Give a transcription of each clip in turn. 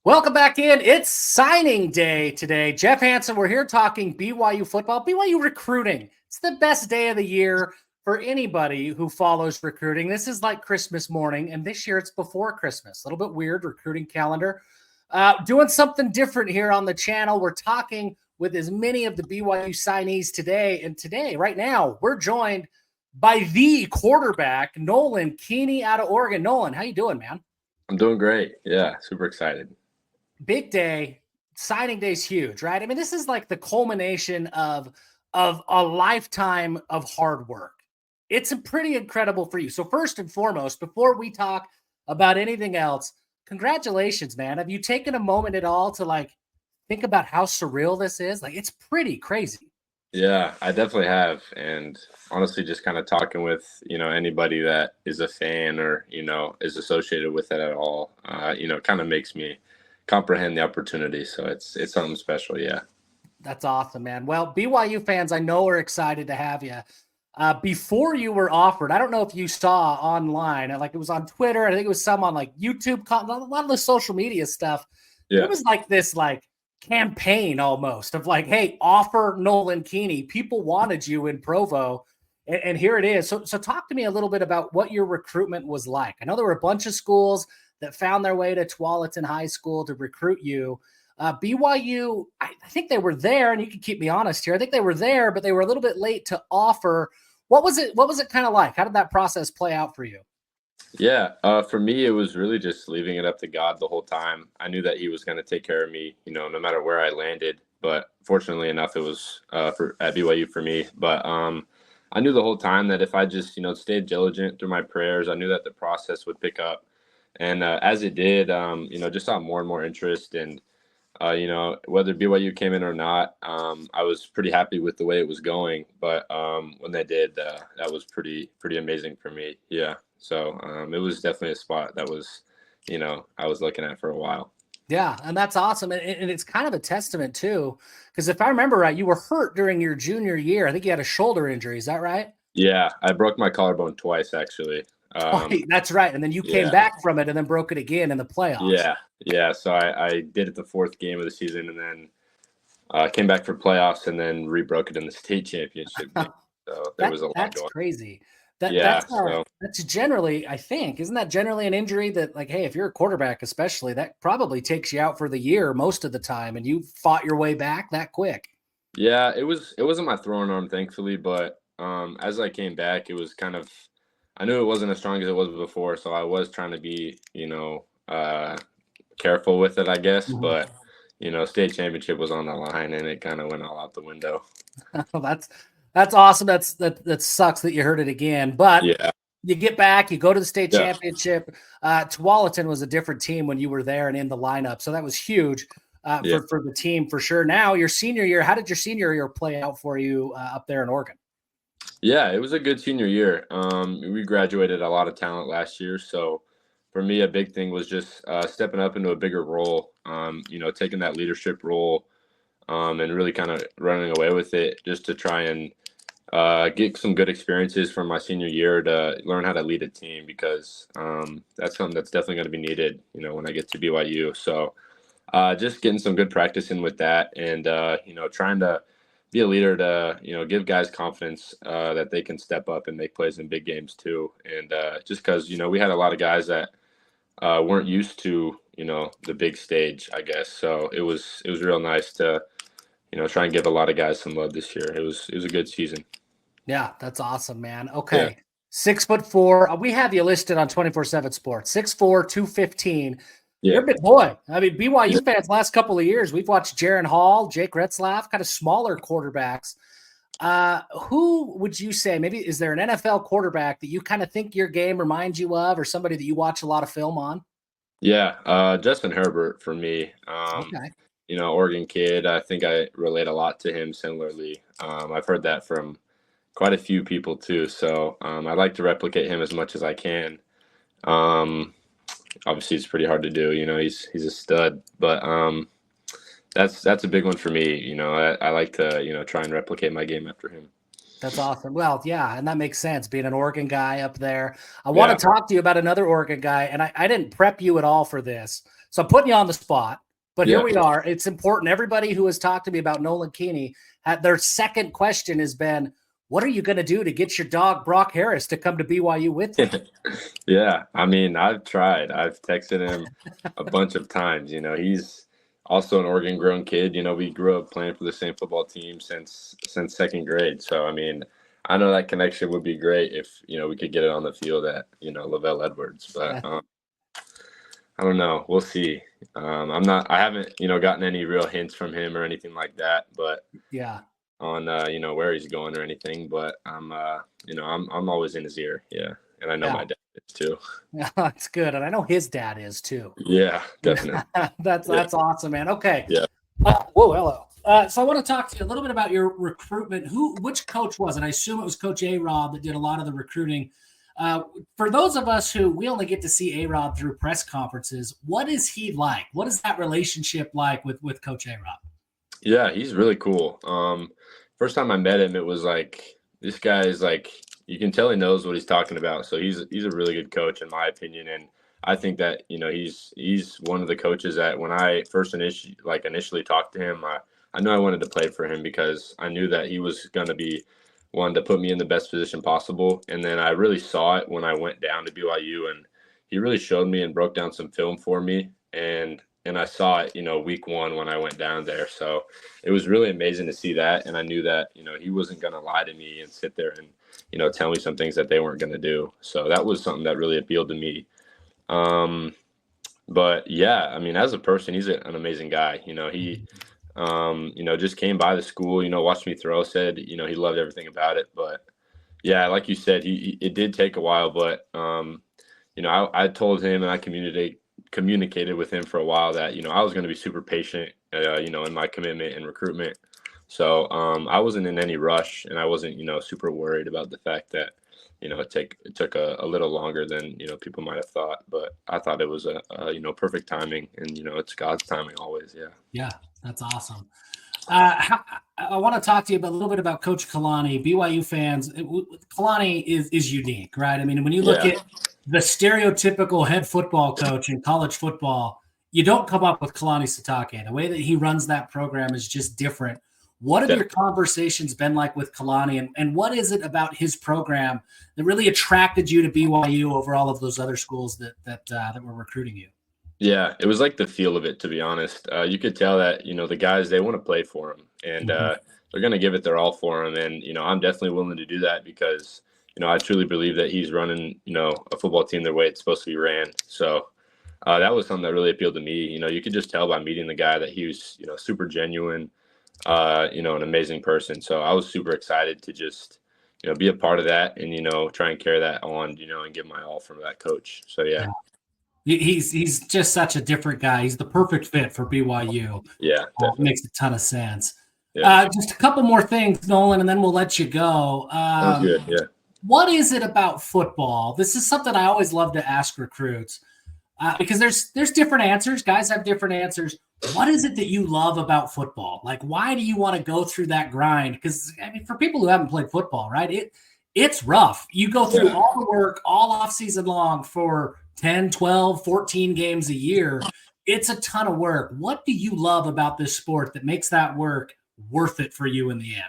Welcome back in. It's signing day today. Jeff Hansen, we're here talking BYU football, BYU recruiting. It's the best day of the year for anybody who follows recruiting. This is like Christmas morning, and this year it's before Christmas. A little bit weird recruiting calendar. Doing something different here on the channel. We're talking with as many of the BYU signees today. And today, right now, we're joined by the quarterback, Nolan Keeney out of Oregon. Nolan, how you doing, man? I'm doing great. Yeah, super excited. Big day. Signing day is huge, right? I mean, this is like the culmination of a lifetime of hard work. It's pretty incredible for you. So first and foremost, before we talk about anything else, congratulations, man. Have you taken a moment at all to like think about how surreal this is? Like, it's pretty crazy. Yeah, I definitely have. And honestly, just kind of talking with, anybody that is a fan or, is associated with it at all, kind of makes me comprehend the opportunity. So it's something special. Yeah. That's awesome, man. Well, BYU fans, I know are excited to have you. Before you were offered, I don't know if you saw online, like it was on Twitter, I think it was some on like YouTube, a lot of the social media stuff. Yeah. It was like this like campaign almost of like, hey, offer Nolan Keeney. People wanted you in Provo, and here it is. So talk to me a little bit about what your recruitment was like. I know there were a bunch of schools that found their way to Tualatin High School to recruit you. BYU, I think they were there, and you can keep me honest here. I think they were there, but they were a little bit late to offer. What was it kind of like? How did that process play out for you? Yeah. For me, it was really just leaving it up to God the whole time. I knew that He was going to take care of me, no matter where I landed. But fortunately enough, it was at BYU for me. But I knew the whole time that if I just, stayed diligent through my prayers, I knew that the process would pick up. And as it did, just saw more and more interest. And, whether BYU came in or not, I was pretty happy with the way it was going. But when they did, that was pretty amazing for me. Yeah. So it was definitely a spot that was, I was looking at for a while. Yeah, and that's awesome. And it's kind of a testament, too, because if I remember right, you were hurt during your junior year. I think you had a shoulder injury. Is that right? Yeah, I broke my collarbone twice, actually. That's right. And then you came back from it and then broke it again in the playoffs. Yeah. So I did it the fourth game of the season, and then came back for playoffs, and then re-broke it in the state championship game. So there was a lot going on. That's crazy. Yeah, That's generally, I think, isn't that generally an injury that, like, hey, if you're a quarterback, especially, that probably takes you out for the year most of the time, and you fought your way back that quick. Yeah, it wasn't my throwing arm, thankfully, but as I came back, it was kind of, I knew it wasn't as strong as it was before, so I was trying to be, careful with it, I guess. Mhm. But state championship was on the line, and it kind of went all out the window. That's awesome. That sucks that you heard it again, but Yeah. you get back, you go to the state championship. Tualatin was a different team when you were there and in the lineup, so that was huge for the team for sure. Now your senior year, how did your senior year play out for you up there in Oregon? Yeah, it was a good senior year. We graduated a lot of talent last year, so for me, a big thing was just stepping up into a bigger role. Taking that leadership role, and really kind of running away with it, just to try and get some good experiences from my senior year to learn how to lead a team, because that's something that's definitely going to be needed, when I get to BYU. So just getting some good practice in with that, and trying to be a leader to give guys confidence that they can step up and make plays in big games too. And just because we had a lot of guys that weren't used to the big stage, I guess. So it was real nice to try and give a lot of guys some love this year. It was a good season. Yeah, that's awesome, man. Okay. Yeah. 6'4". We have you listed on 24/7 Sports. 6'4", 215. Yeah. You're a big boy. I mean, BYU fans last couple of years, we've watched Jaron Hall, Jake Retzlaff, kind of smaller quarterbacks. Who would you say, maybe is there an NFL quarterback that you kind of think your game reminds you of, or somebody that you watch a lot of film on? Yeah, Justin Herbert for me. Okay. Oregon kid. I think I relate a lot to him similarly. I've heard that from quite a few people too. So I'd like to replicate him as much as I can. Obviously, it's pretty hard to do. He's a stud, but that's a big one for me. I like to try and replicate my game after him. That's awesome. Well, yeah, and that makes sense, being an Oregon guy up there. I want to talk to you about another Oregon guy, and I didn't prep you at all for this. So I'm putting you on the spot, but here Yeah. we are. It's important. Everybody who has talked to me about Nolan Keeney, their second question has been, what are you going to do to get your dog Brock Harris to come to BYU with you? Yeah, I mean, I've tried. I've texted him a bunch of times. He's also an Oregon-grown kid. We grew up playing for the same football team since second grade. So, I mean, I know that connection would be great if we could get it on the field at Lavelle Edwards. But I don't know. We'll see. I haven't gotten any real hints from him or anything like that. But yeah. On where he's going or anything. But I'm always in his ear. Yeah. And I know my dad is too. Yeah, that's good. And I know his dad is too. Yeah, definitely. That's awesome, man. Okay. Yeah. Whoa, hello. So I want to talk to you a little bit about your recruitment. Which coach was it? I assume it was Coach A-Rob that did a lot of the recruiting. For those of us who we only get to see A-Rob through press conferences, what is he like? What is that relationship like with Coach A-Rob? Yeah, he's really cool. First time I met him, it was like, this guy is like, you can tell he knows what he's talking about. So he's a really good coach in my opinion. And I think that, he's one of the coaches that when I first initially talked to him, I knew I wanted to play for him because I knew that he was going to be one to put me in the best position possible. And then I really saw it when I went down to BYU, and he really showed me and broke down some film for me. And I saw it, week one when I went down there. So it was really amazing to see that. And I knew that, he wasn't going to lie to me and sit there and, tell me some things that they weren't going to do. So that was something that really appealed to me. But yeah, I mean, as a person, he's an amazing guy. He, just came by the school, watched me throw, said, he loved everything about it. But yeah, like you said, it did take a while, but, I told him and I communicated with him for a while that, I was going to be super patient, in my commitment and recruitment. So I wasn't in any rush, and I wasn't, super worried about the fact that, it took a little longer than, people might have thought. But I thought it was a perfect timing, and, it's God's timing always. Yeah. Yeah, that's awesome. I want to talk to you a little bit about Coach Kalani. BYU fans, Kalani is unique, right? I mean, when you look at the stereotypical head football coach in college football, you don't come up with Kalani Sitake. The way that he runs that program is just different. What have your conversations been like with Kalani, and what is it about his program that really attracted you to BYU over all of those other schools that were recruiting you? Yeah, it was like the feel of it, to be honest. You could tell that, the guys, they want to play for him, and they're going to give it their all for him. And, I'm definitely willing to do that because, I truly believe that he's running, a football team the way it's supposed to be ran. So that was something that really appealed to me. You could just tell by meeting the guy that he was, super genuine, an amazing person. So I was super excited to just, be a part of that and, try and carry that on, and give my all from that coach. So, yeah. He's just such a different guy. He's the perfect fit for BYU. Yeah, definitely. Makes a ton of sense. Yeah. Just a couple more things, Nolan, and then we'll let you go. Sounds good, yeah. What is it about football? This is something I always love to ask recruits because there's different answers. Guys have different answers. What is it that you love about football? Like, why do you want to go through that grind? Because, I mean, for people who haven't played football, right, it's rough. You go through all the work all off season long for 10, 12, 14 games a year. It's a ton of work. What do you love about this sport that makes that work worth it for you in the end?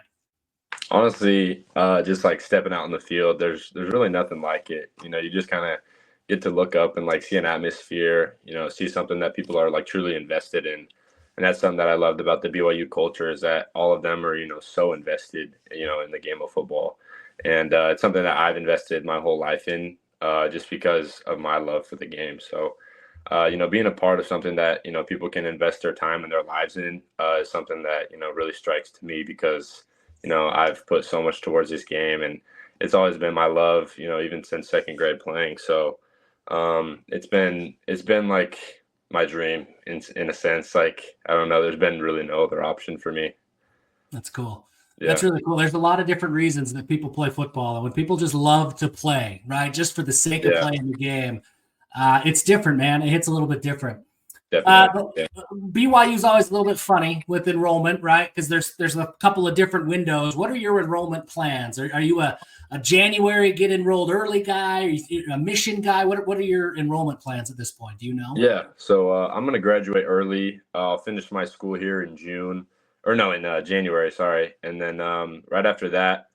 Honestly, just like stepping out in the field, there's really nothing like it. You just kind of get to look up and like see an atmosphere, see something that people are like truly invested in. And that's something that I loved about the BYU culture is that all of them are, so invested, in the game of football. And it's something that I've invested my whole life in just because of my love for the game. So, being a part of something that, people can invest their time and their lives in is something that, really strikes to me because, I've put so much towards this game and it's always been my love, even since second grade playing. So it's been like my dream in a sense. Like, I don't know, there's been really no other option for me. That's cool. Yeah. That's really cool. There's a lot of different reasons that people play football. And when people just love to play, right, just for the sake of playing the game, it's different, man. It hits a little bit different. Definitely. Yeah. BYU is always a little bit funny with enrollment, right? Because there's a couple of different windows. What are your enrollment plans? Are you a January get enrolled early guy? Are you a mission guy? What are your enrollment plans at this point? Do you know? Yeah. So I'm going to graduate early. I'll finish my school here in January, sorry. And then right after that,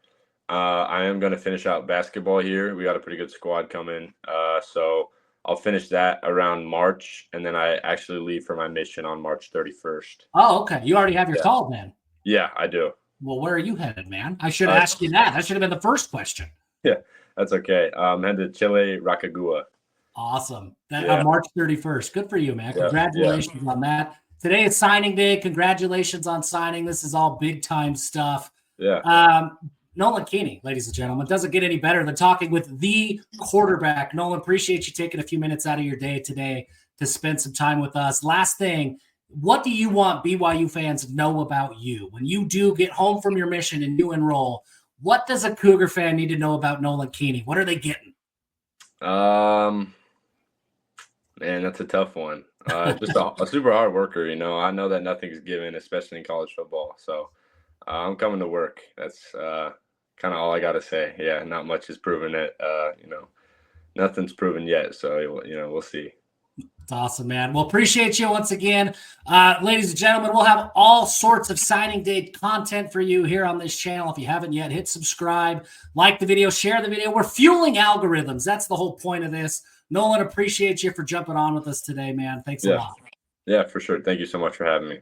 I am going to finish out basketball here. We got a pretty good squad coming. So I'll finish that around March, and then I actually leave for my mission on March 31st. Oh, okay. You already have your call then. Yeah, I do. Well, where are you headed, man? I should have asked you that. That should have been the first question. Yeah, that's okay. I'm headed to Chile, Rancagua. Awesome. March 31st. Good for you, man. Congratulations on that. Today is signing day. Congratulations on signing. This is all big time stuff. Yeah. Nolan Keeney, ladies and gentlemen, doesn't get any better than talking with the quarterback. Nolan, appreciate you taking a few minutes out of your day today to spend some time with us. Last thing, what do you want BYU fans to know about you? When you do get home from your mission and you enroll, what does a Cougar fan need to know about Nolan Keeney? What are they getting? Man, that's a tough one. Just a super hard worker, I know that nothing's given, especially in college football. So I'm coming to work. That's kind of all I got to say. Yeah, not much is proven it. Nothing's proven yet. So, we'll see. It's awesome, man. Well, appreciate you once again. Ladies and gentlemen, we'll have all sorts of signing day content for you here on this channel. If you haven't yet, hit subscribe, like the video, share the video. We're fueling algorithms. That's the whole point of this. Nolan, appreciate you for jumping on with us today, man. Thanks a lot. Yeah, for sure. Thank you so much for having me.